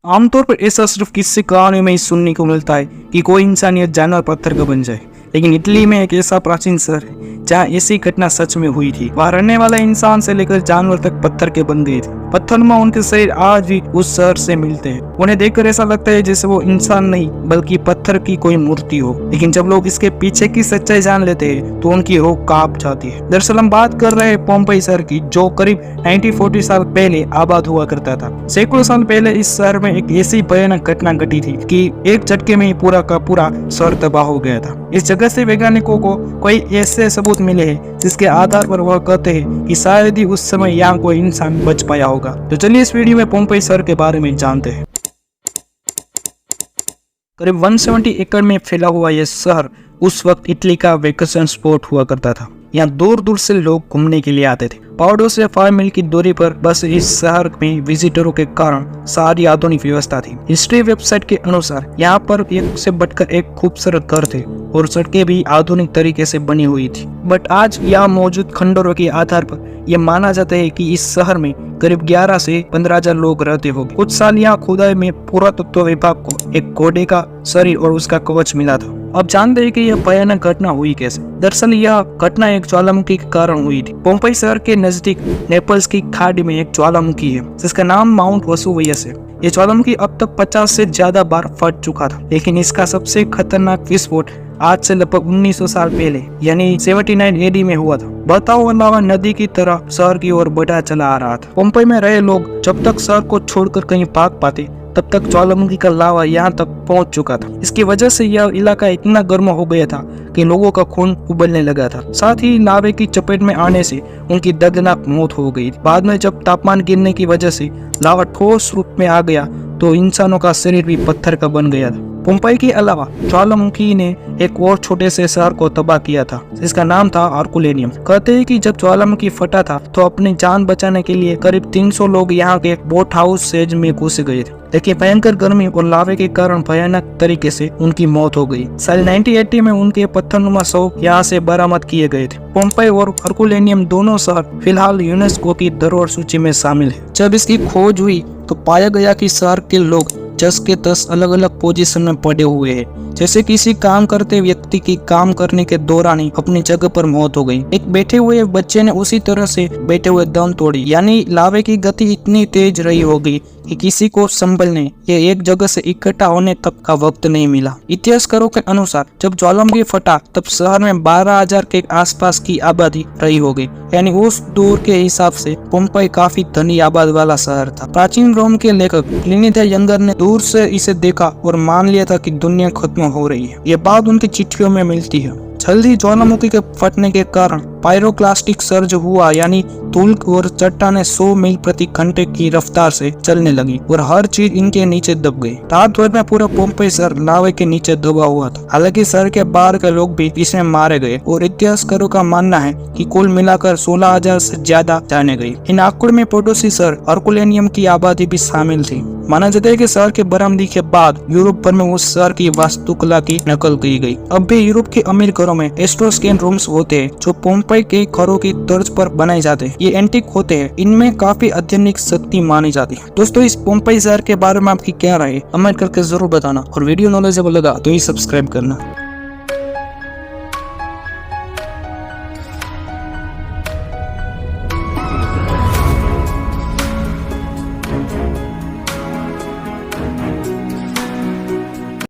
आमतौर पर ऐसा सिर्फ किस्से कहानियों में ही सुनने को मिलता है कि कोई इंसान या जानवर पत्थर का बन जाए, लेकिन इटली में एक ऐसा प्राचीन शहर है जहाँ ऐसी घटना सच में हुई थी। वहाँ रहने वाले इंसान से लेकर जानवर तक पत्थर के बन गए थे। पत्थर में उनके शरीर आज भी उस शहर से मिलते हैं। उन्हें देखकर ऐसा लगता है जैसे वो इंसान नहीं बल्कि पत्थर की कोई मूर्ति हो। लेकिन जब लोग इसके पीछे की सच्चाई जान लेते हैं तो उनकी रूह कांप जाती है। दरअसल हम बात कर रहे हैं पोम्पेई शहर की, जो करीब 1940 साल पहले आबाद हुआ करता था। सैकड़ों साल पहले इस शहर में एक ऐसी भयानक घटना घटी थी कि एक झटके में ही पूरा का पूरा शहर तबाह हो गया था। इस जगह से वैज्ञानिकों को कई ऐसे सबूत मिले हैं जिसके आधार पर वह कहते हैं कि शायद ही उस समय यहाँ कोई इंसान बच पाया होगा। तो चलिए इस वीडियो में पोम्पेई शहर के बारे में जानते हैं। करीब 170 एकड़ में फैला हुआ यह शहर उस वक्त इटली का वेकेशन स्पॉट हुआ करता था। यहाँ दूर दूर से लोग घूमने के लिए आते थे। पहाड़ों से 5 मील की दूरी पर बस इस शहर में विजिटरों के कारण सारी आधुनिक व्यवस्था थी। हिस्ट्री वेबसाइट के अनुसार यहाँ पर एक से बढ़कर एक खूबसूरत घर थे और सड़कें भी आधुनिक तरीके से बनी हुई थी। बट आज यहाँ मौजूद खंडरों के आधार पर यह माना जाता है कि इस शहर में करीब 11 से 15,000 लोग रहते होंगे। कुछ साल यहाँ खुदाई में पुरातत्व विभाग को एक घोड़े का शरीर और उसका कवच मिला था। अब जानते हैं कि यह भयानक घटना हुई कैसे। दरअसल यह घटना एक ज्वालामुखी के कारण हुई थी। पोम्पेई शहर के नजदीक नेपल्स की खाड़ी में एक ज्वालामुखी है जिसका नाम माउंट वेसुवियस है। ये ज्वालामुखी अब तक 50 से ज्यादा बार फट चुका था, लेकिन इसका सबसे खतरनाक विस्फोट आज से लगभग 1900 साल पहले यानी 79 एडी में हुआ था। बहता हुआ लावा नदी की तरह शहर की ओर बढ़ा चला आ रहा था। पोम्पेई में रहे लोग जब तक शहर को छोड़कर कहीं भाग पाते तब तक ज्वालामुखी का लावा यहाँ तक पहुँच चुका था। इसकी वजह से यह इलाका इतना गर्म हो गया था कि लोगों का खून उबलने लगा था। साथ ही लावे की चपेट में आने से उनकी दर्दनाक मौत हो गई। बाद में जब तापमान गिरने की वजह से लावा ठोस रूप में आ गया तो इंसानों का शरीर भी पत्थर का बन गया था। पोम्पेई के अलावा ज्वालामुखी ने एक और छोटे से शहर को तबाह किया था जिसका नाम था हरकुलेनियम। कहते हैं कि जब ज्वालामुखी फटा था तो अपनी जान बचाने के लिए करीब 300 लोग यहाँ के बोट हाउस सेज में घुस गए थे, लेकिन भयंकर गर्मी और लावे के कारण भयानक तरीके से उनकी मौत हो गई। साल 1980 में उनके पत्थरनुमा शव यहाँ से बरामद किए गए थे। पोम्पेई और हरकुलेनियम दोनों शहर फिलहाल यूनेस्को की धरोहर सूची में शामिल है। जब इसकी खोज हुई तो पाया गया कि शहर के लोग 10 के 10 अलग अलग पोजीशन में पड़े हुए हैं, जैसे किसी काम करते व्यक्ति की काम करने के दौरान ही अपनी जगह पर मौत हो गई। एक बैठे हुए बच्चे ने उसी तरह से बैठे हुए दम तोड़ी, यानी लावे की गति इतनी तेज रही होगी कि किसी को संभलने या एक जगह से इकट्ठा होने तक का वक्त नहीं मिला। इतिहासकारों के अनुसार जब ज्वालामुखी फटा तब शहर में 12,000 के आसपास की आबादी रही होगी, यानी उस दौर के हिसाब से पोम्पेई काफी धनी आबादी वाला शहर था। प्राचीन रोम के लेखक प्लिनी द यंगर ने दूर से इसे देखा और मान लिया था कि दुनिया खत्म हो रही है। ये बात उनकी चिट्ठियों में मिलती है। जल्दी ज्वालामुखी के फटने के कारण पायरोक्लास्टिक सर्ज हुआ, यानी धूल और चट्टानें 100 मील प्रति घंटे की रफ्तार से चलने लगी और हर चीज इनके नीचे दब गई। रात भर में पूरा पोम्पेई शहर लावे के नीचे दबा हुआ था। हालांकि शहर के बाहर के लोग भी इसमें मारे गए और इतिहासकारों का मानना है कि कुल मिलाकर 16,000 से ज्यादा जाने गई। इन आंकड़ों में पड़ोसी शहर हरकुलेनियम की आबादी भी शामिल थी। माना जाता है कि शहर के बरामदगी के बाद यूरोप भर में उस शहर की वास्तुकला की नकल की गई। अब भी यूरोप के अमीर घरों में एस्ट्रोस्कैन रूम्स होते हैं जो पोम्पेई के घरों की तर्ज पर बनाए जाते हैं। ये एंटीक होते हैं, इनमें काफी अत्यधिक शक्ति मानी जाती है। दोस्तों, इस पोम्पेई शहर के बारे में आपकी क्या राय है कमेंट करके जरूर बताना और वीडियो नॉलेजेबल लगा तो ही सब्सक्राइब करना।